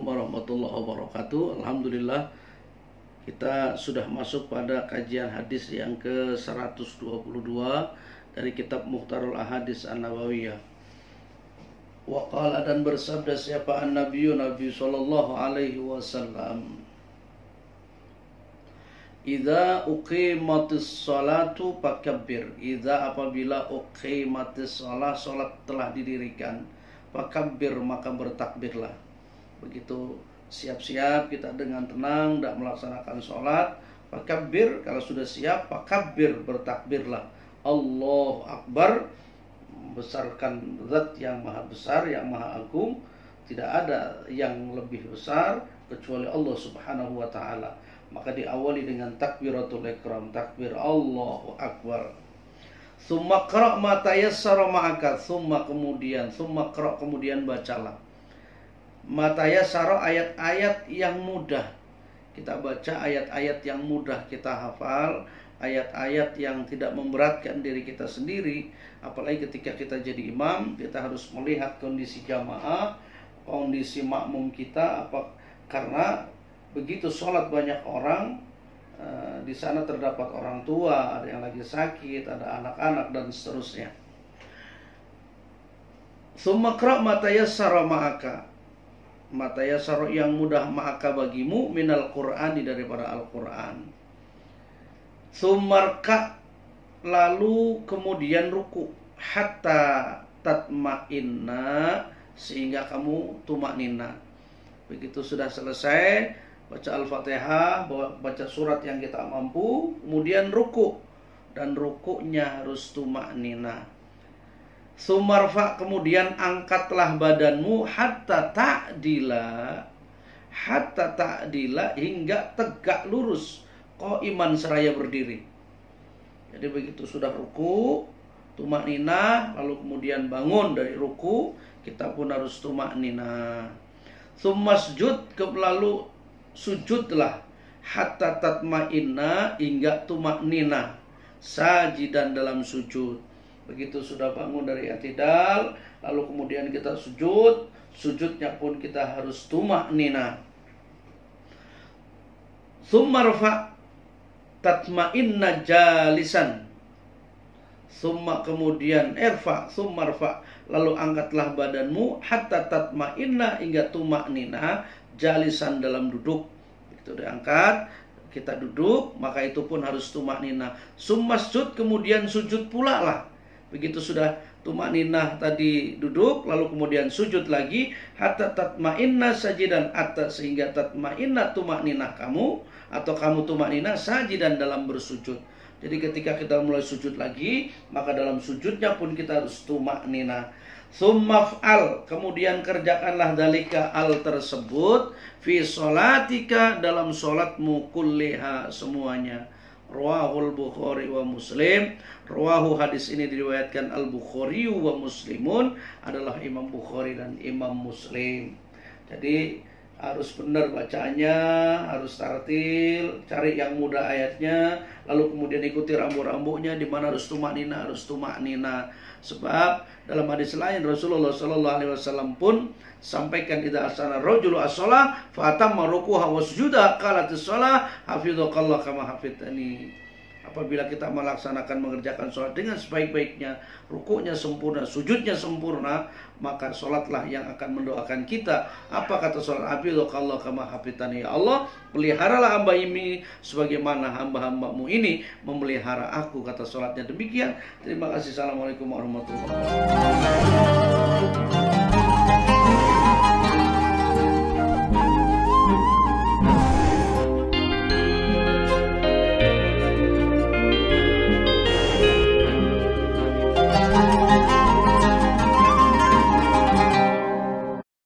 warahmatullahi wabarakatuh. Alhamdulillah kita sudah masuk pada kajian hadis yang ke-122 dari kitab Mukhtarul Ahadits An-Nabawiyah. Waqala, dan bersabda siapa Nabi sallallahu alaihi wasallam, idza uqimatis salatu fakabbir. Idza, apabila uqimatis salat, salat telah didirikan, fakabbir, maka bertakbirlah. Begitu siap-siap kita dengan tenang dan melaksanakan sholat, fakabbir, kalau sudah siap, fakabbir, bertakbirlah. Allahu Akbar, besarkan zat yang maha besar, yang maha agung. Tidak ada yang lebih besar kecuali Allah subhanahu wa ta'ala. Maka diawali dengan takbiratul ikram, takbir Allahu Akbar. Tsumma qra' ma tayassara ma'aka, kemudian bacalah Matayasaro, ayat-ayat yang mudah. Kita baca ayat-ayat yang mudah, kita hafal ayat-ayat yang tidak memberatkan diri kita sendiri. Apalagi ketika kita jadi imam, kita harus melihat kondisi jamaah, kondisi makmum kita. Karena begitu sholat banyak orang, di sana terdapat orang tua, ada yang lagi sakit, ada anak-anak dan seterusnya. Tsumma qra' ma tayassara ma'aka, matayasar yang mudah maka bagimu, minal Qur'ani, daripada Al-Quran. Sumarka, lalu kemudian ruku, hatta tatma'inna, sehingga kamu tumaknina. Begitu sudah selesai baca Al-Fatihah, baca surat yang kita mampu, kemudian ruku, dan rukunya harus tumaknina. Sumarfa, kemudian angkatlah badanmu, hatta ta'dila, hingga tegak lurus, qaiman, seraya berdiri. Jadi begitu sudah ruku, tumaknina, lalu kemudian bangun dari ruku, kita pun harus tumaknina. Summasjud, lalu sujudlah, hatta tatma'inna, hingga tumaknina, sajidan, dalam sujud. Begitu sudah bangun dari i'tidal, lalu kemudian kita sujud, sujudnya pun kita harus tumaknina. Tsummarfa tatma'inna jalisan. Tsumma, kemudian tsummarfa, lalu angkatlah badanmu, hatta tatma'inna, hingga tumaknina, jalisan, dalam duduk. Begitu diangkat, kita duduk, maka itu pun harus tumaknina. Summasjud, kemudian sujud pula lah. Begitu sudah tumakninah tadi duduk, lalu kemudian sujud lagi, hatta tatma'inna sajidan, sehingga tatma'inna tumakninah kamu, atau kamu tumakninah sajidan, dalam bersujud. Jadi ketika kita mulai sujud lagi, maka dalam sujudnya pun kita harus tumakninah. Summaf'al, kemudian kerjakanlah dalika, al tersebut, fi sholatika, dalam sholatmu, kulliha, semuanya. Rawahul Bukhari wa Muslim. Rawahu, hadis ini diriwayatkan Al-Bukhari wa Muslimun, adalah Imam Bukhari dan Imam Muslim. Jadi harus benar bacanya, harus tartil, cari yang mudah ayatnya, lalu kemudian ikuti rambu-rambunya, di mana harus tumaknina, Sebab dalam hadis lain Rasulullah sallallahu alaihi wasallam pun sampaikan, idza asana rajulu as-shalah fa atamma rukuha wa sujuda qalatis shalah hafizakallah kama hafidtani. Apabila kita melaksanakan, mengerjakan sholat dengan sebaik-baiknya, rukuknya sempurna, sujudnya sempurna, maka sholatlah yang akan mendoakan kita. Apa kata sholat? Hafizakallah kama hafidtani. Ya Allah, peliharalah hamba ini sebagaimana hamba-hambamu ini memelihara aku, kata sholatnya. Demikian. Terima kasih. Assalamualaikum warahmatullahi wabarakatuh.